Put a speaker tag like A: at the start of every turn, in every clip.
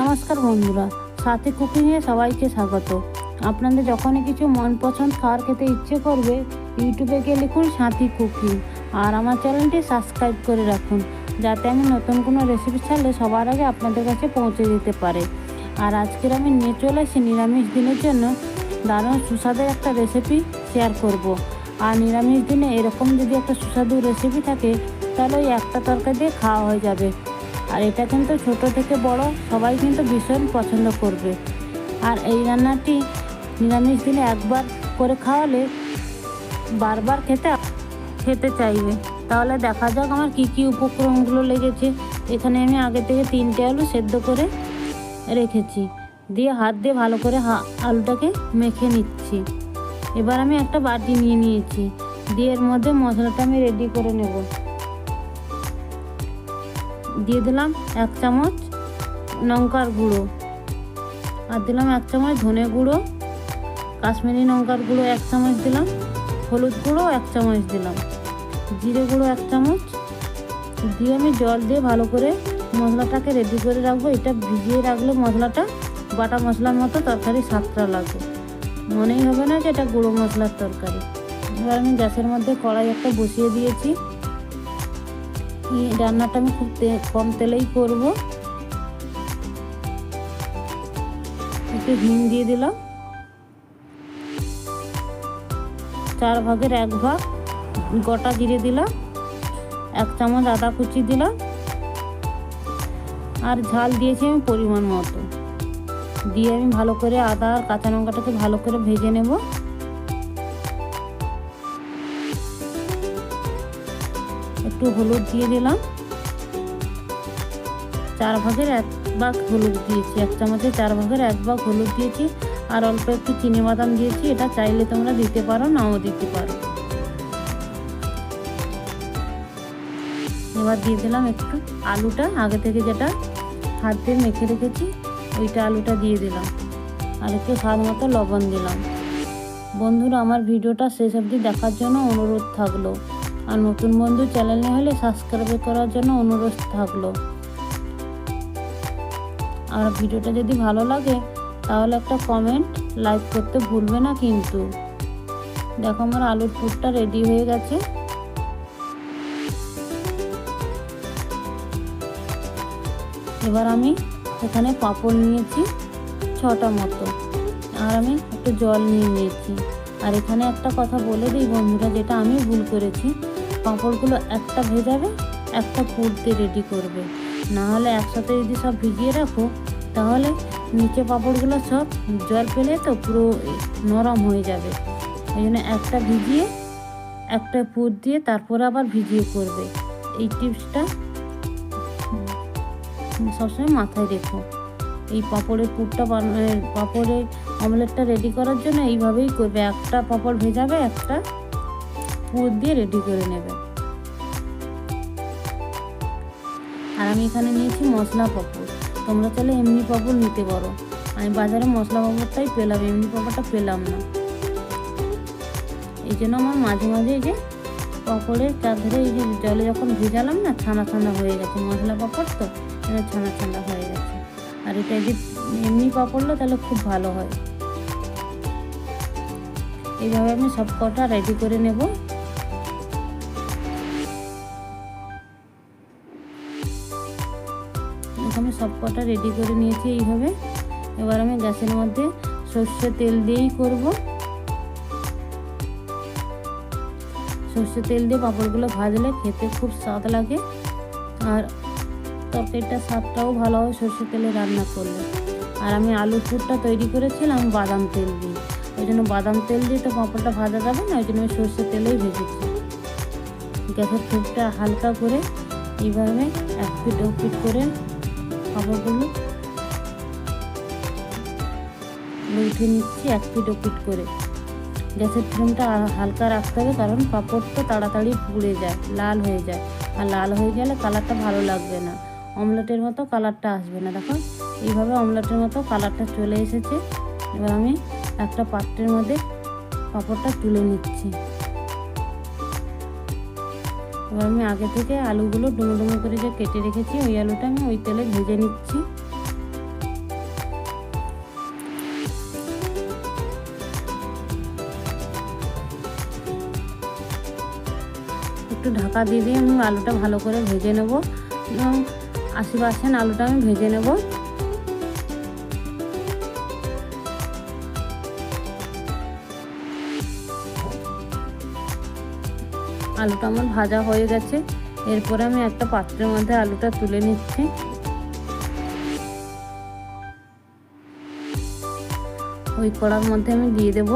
A: নমস্কার বন্ধুরা, সাথী কুকিংয়ে সবাইকে স্বাগত। আপনাদের যখনই কিছু মনপছন্দ খাবার খেতে ইচ্ছে করবে, ইউটিউবে গিয়ে লিখুন সাথী কুকিং, আর আমার চ্যানেলটি সাবস্ক্রাইব করে রাখুন, যাতে আমি নতুন কোনো রেসিপি ছাড়লে সবার আগে আপনাদের কাছে পৌঁছে দিতে পারে। আর আজকের আমি নিয়ে চলে এসেছি নিরামিষ দিনের জন্য দারুণ সুস্বাদের একটা রেসিপি শেয়ার করব। আর নিরামিষ দিনে এরকম যদি একটা সুস্বাদু রেসিপি থাকে, তাহলে ওই একটা তরকারি দিয়ে খাওয়া হয়ে যাবে। আর এটা কিন্তু ছোট থেকে বড় সবাই কিন্তু ভীষণ পছন্দ করবে। আর এই রান্নাটি নিরামিষ দিনে একবার করে খাওয়ালে বারবার খেতে চাইবে। তাহলে দেখা যাক আমার কি কি উপকরণগুলো লেগেছে। এখানে আমি আগে থেকে 3টে আলু সেদ্ধ করে রেখেছি, দিয়ে হাত দিয়ে ভালো করে আলুটাকে মেখে নিচ্ছি। এবার আমি একটা বাটি নিয়ে নিয়েছি, দিয়ে এর মধ্যে মশলাটা আমি রেডি করে নেব। দিয়ে দিলাম 1 চামচ লঙ্কার গুঁড়ো, আর দিলাম 1 চামচ ধনে গুঁড়ো, কাশ্মীরি লঙ্কার গুঁড়ো 1 চামচ দিলাম, হলুদ গুঁড়ো 1 চামচ দিলাম, জিরে গুঁড়ো 1 চামচ দিয়ে আমি জল দিয়ে ভালো করে মশলাটাকে রেডি করে রাখবো। এটা ভিজিয়ে রাখলে মশলাটা বাটা মশলার মতো তরকারি স্বাদটা লাগবে, মনেই হবে না যে এটা গুঁড়ো মশলার তরকারি। এবার আমি গ্যাসের মধ্যে কড়াই একটা বসিয়ে দিয়েছি। এই রান্নাটা আমি খুব কম তেলেই করব। একটু হিং দিয়ে দিলাম, 4 ভাগের 1 ভাগ গোটা জিরে দিলাম, 1 চামচ আদা কুচি দিলাম, আর ঝাল দিয়েছি আমি পরিমাণ মতো। দিয়ে আমি ভালো করে আদা আর কাঁচা লঙ্কাটাকে ভালো করে ভেজে নেব। একটু হলুদ দিয়ে দিলাম, 4 ভাগের 1 ভাগ হলুদ দিয়েছি, 1 চামচে 4 ভাগের 1 ভাগ হলুদ দিয়েছি। আর অল্প একটু চিনি বাদাম দিয়েছি, এটা চাইলে তোমরা দিতে পারো, নাও দিতে পারো। এবার দিয়ে দিলাম একটু আলুটা, আগে থেকে যেটা হাত দিয়ে মেখে রেখেছি ওইটা আলুটা দিয়ে দিলাম, আর একটু স্বাদ মতো লবণ দিলাম। বন্ধুরা, আমার ভিডিওটা শেষ অবধি দেখার জন্য অনুরোধ থাকলো, আর নতুন বন্ধু চ্যানেলে হলে সাবস্ক্রাইব করার জন্য অনুরোধ থাকলো। আর ভিডিওটা যদি ভালো লাগে তাহলে একটা কমেন্ট লাইক করতে ভুলবে না কিন্তু। দেখো আমার আলুর পুরটা রেডি হয়ে গেছে। এবার আমি এখানে পাঁপড় নিয়েছি 6টা মতো, আর আমি একটু জল নিয়ে নিয়েছি। আর এখানে একটা কথা বলে দিই বন্ধুরা, যেটা আমি ভুল করেছি, পাঁপড়গুলো একটা ভেজাবে, একটা পুর দিয়ে রেডি করবে। না হলে একসাথে যদি সব ভিজিয়ে রাখো তাহলে নিচে পাঁপড়গুলো সব জল পেলে তো পুরো নরম হয়ে যাবে। ওই জন্য একটা ভিজিয়ে একটা পুর দিয়ে তারপরে আবার ভিজিয়ে করবে। এই টিপসটা সবসময় মাথায় রেখো। এই পাঁপড়ের পুরটা পাঁপড়ের অমলেটটা রেডি করার জন্য এইভাবেই করবে, একটা পাঁপড় ভেজাবে, একটা পুর দিয়ে রেডি করে নেবে। আর আমি এখানে নিয়েছি মশলা পাঁপড়, তোমরা চাইলে এমনি পাঁপড় নিতে পারো। আমি বাজারে মশলা পাঁপড়টাই পেলাম, এমনি পাঁপড়টা পেলাম না। এই জন্য আমার মাঝে মাঝে এই যে পাঁপড়ের চারধারে এই যে জলে যখন ভেজালাম না, ছানা ছানা হয়ে গেছে। মশলা পাঁপড় তো ছানা ছানা হয়ে গেছে। আর এটা যদি এমনি পাঁপড়লো তাহলে খুব ভালো হয়। এইভাবে আমি সব কটা রেডি করে নেব। আমি সব কটা রেডি করে নিয়েছি এইভাবে। এবার আমি গ্যাসের মধ্যে সর্ষে তেল দিয়েই করব। সর্ষে তেল দিয়ে পাঁপড়গুলো ভাজলে খেতে খুব স্বাদ লাগে, আর তরকারিটার স্বাদটাও ভালো হয় সর্ষে তেলে রান্না করলে। আর আমি আলু পুরটা তৈরি করেছিলাম বাদাম তেল দিয়ে, ওই জন্য বাদাম তেল দিয়ে তো পাঁপড়টা ভাজা যাবে না, ওই জন্য আমি সর্ষে তেলেই ভেজেছি। গ্যাসের ফ্লেমটা হালকা করে এইভাবে এক পিঠ ও পিঠ করে পাঁপড়গুলো উঠে নিচ্ছি, এক পিঠ ও পিঠ করে। গ্যাসের ফ্লেমটা হালকা রাখতে হবে, কারণ পাঁপড় তো তাড়াতাড়ি পুড়ে যায়, লাল হয়ে যায়। আর লাল হয়ে গেলে কালারটা ভালো লাগবে না, অমলেটের মতো কালারটা আসবে না। দেখো এইভাবে অমলেটের মতো কালারটা চলে এসেছে। এবার আমি একটা পাত্রের মধ্যে পাঁপড়টা তুলে নিচ্ছি। এবার আমি আগে থেকে আলুগুলো ডুমো ডুমো করে যে কেটে রেখেছি ওই আলুটা আমি ওই তেলে ভেজে নিচ্ছি। একটু ঢাকা দিয়ে দিয়ে আমি আলুটা ভালো করে ভেজে নেব এবং 80% আলুটা আমি ভেজে নেব। আলুটা আমার ভাজা হয়ে গেছে। এরপরে আমি একটা পাত্রের মধ্যে আলুটা তুলে নিচ্ছি। ওই কড়ার মধ্যে আমি দিয়ে দেব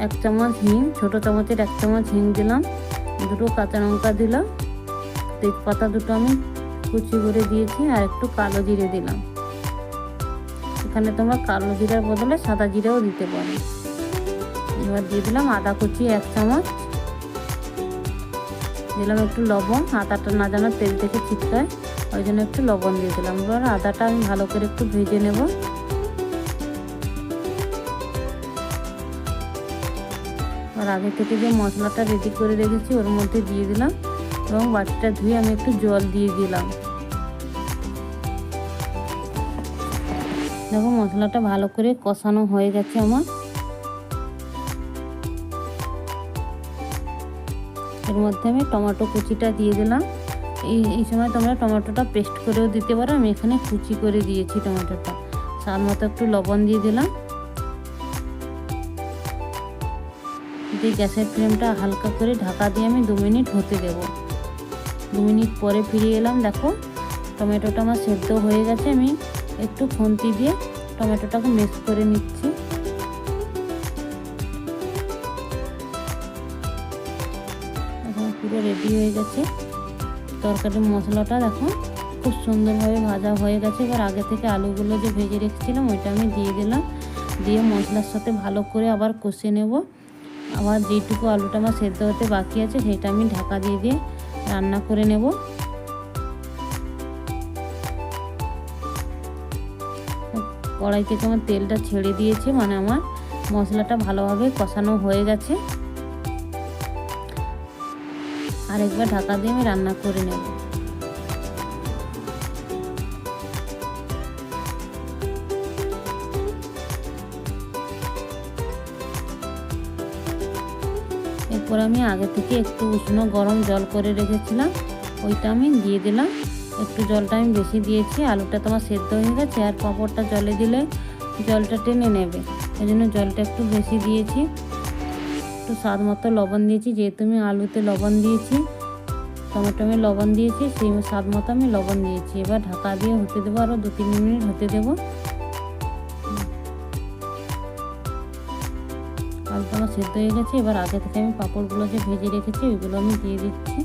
A: 1 চামচ হিং, ছোটো চামচের 1 চামচ হিং দিলাম, 2 কাঁচা লঙ্কা দিলাম, তেজপাতা 2টো আমি কুচি করে দিয়েছি, আর একটু কালো জিরে দিলাম। এখানে তোমরা কালো জিরার বদলে সাদা জিরেও দিতে পারো। এবার দিয়ে দিলাম আদা কুচি 1 চামচ, দিলাম একটু লবণ, আদাটা না যেন তেল থেকে ছিটকায় ওই জন্য একটু লবণ দিয়ে দিলাম। এবার আদাটা আমি ভালো করে একটু ভেজে নেব। আর আগে থেকে যে মশলাটা রেডি করে রেখেছি ওর মধ্যে দিয়ে দিলাম এবং বাটিটা ধুয়ে আমি একটু জল দিয়ে দিলাম। দেখো মশলাটা ভালো করে কষানো হয়ে গেছে আমার। এর মধ্যে আমি টমেটো কুচিটা দিয়ে দিলাম। এই সময় তোমরা টমেটোটা পেস্ট করেও দিতে পারো, আমি এখানে কুচি করে দিয়েছি টমেটোটা। স্বাদ মতো একটু লবণ দিয়ে দিলাম। দিয়ে গ্যাসের ফ্লেমটা হালকা করে ঢাকা দিয়ে আমি 2 মিনিট হতে দেব। 2 মিনিট পরে ফিরে এলাম। দেখো টমেটোটা আমার সেদ্ধ হয়ে গেছে। আমি একটু খুন্তি দিয়ে টমেটোটাকে মিক্স করে নিচ্ছি। এখন পুরো রেডি হয়ে গেছে তরকারির মশলাটা। দেখো খুব সুন্দরভাবে ভাজা হয়ে গেছে। এবার আগে থেকে আলুগুলো যে ভেজে রেখেছিলাম ওইটা আমি দিয়ে দিলাম। দিয়ে মশলার সাথে ভালো করে আবার কষে নেব। আবার যেটুকু আলুটা আমার সেদ্ধ হতে বাকি আছে সেটা আমি ঢাকা দিয়ে দিয়ে রান্না করে নেব। কড়াই থেকে আমার তেলটা ছেড়ে দিয়েছে, মানে আমার মশলাটা ভালোভাবে কষানো হয়ে গেছে। আর একবার ঢাকা দিয়ে আমি রান্না করে নেব। এরপর আমি আগে থেকে একটু উষ্ণ গরম জল করে রেখেছিলাম, ওইটা আমি দিয়ে দিলাম। একটু জলটা আমি বেশি দিয়েছি, আলুটা তোমার সেদ্ধ হয়ে গেছে আর পাঁপড়টা জলে দিলে জলটা টেনে নেবে, এই জন্য জলটা একটু বেশি দিয়েছি। একটু স্বাদ মতো লবণ দিয়েছি, যেহেতু আমি আলুতে লবণ দিয়েছি, টমেটো আমি লবণ দিয়েছি, সেই স্বাদ মতো আমি লবণ দিয়েছি। এবার ঢাকা দিয়ে হতে দেবো, আরও 2-3 মিনিট হতে দেবো। আলুটা আমার সেদ্ধ হয়ে গেছে। এবার আগে থেকে আমি পাঁপড়গুলো যে ভেজে রেখেছি ওইগুলো আমি দিয়ে দিচ্ছি।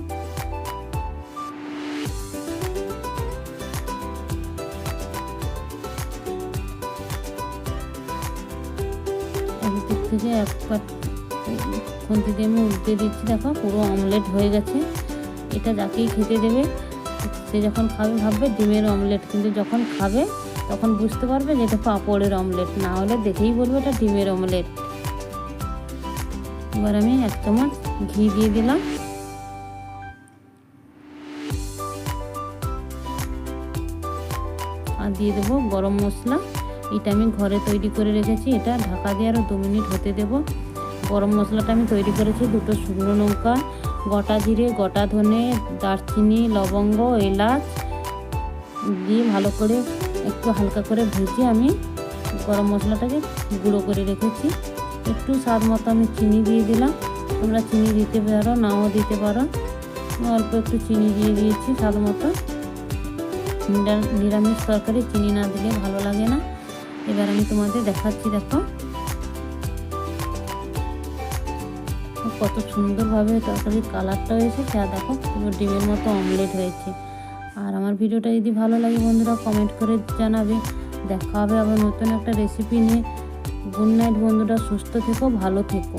A: একদিক থেকে একবার খুন্তি দিয়ে আমি উল্টে দিচ্ছি। দেখো পুরো অমলেট হয়ে গেছে। এটা যাকেই খেতে দেবে সে যখন খাবে ভাববে ডিমের অমলেট, কিন্তু যখন খাবে তখন বুঝতে পারবে যে এটা পাঁপড়ের অমলেট, না হলে দেখেই বলবে এটা ডিমের অমলেট। এবার আমি 1 চামচ ঘি দিয়ে দিলাম। আর দিয়ে দেবো গরম মশলা, এটা আমি ঘরে তৈরি করে রেখেছি। এটা ঢাকা দিয়ে আরও 2 মিনিট হতে দেব। গরম মশলাটা আমি তৈরি করেছি 2টো শুকনো লঙ্কা, গোটা জিরে, গোটা ধনে, দারচিনি, লবঙ্গ, এলাচ দিয়ে ভালো করে একটু হালকা করে ভেজে আমি গরম মশলাটাকে গুঁড়ো করে রেখেছি। একটু স্বাদ মতো আমি চিনি দিয়ে দিলাম। তোমরা চিনি দিতে পারো, নাও দিতে পারো। অল্প একটু চিনি দিয়ে দিয়েছি স্বাদ মতো। নিরামিষ তরকারি চিনি না দিলে ভালো লাগে না। এবার আমি তোমাদের দেখাচ্ছি। দেখো কত সুন্দরভাবে তরকারির কালারটা হয়েছে, যা দেখো পুরো ডিমের মতো অমলেট হয়েছে। আর আমার ভিডিওটা যদি ভালো লাগে বন্ধুরা কমেন্ট করে জানাবে। দেখা হবে আবার নতুন একটা রেসিপি নিয়ে। গুড নাইট বন্ধুরা, সুস্থ থেকো, ভালো থেকো।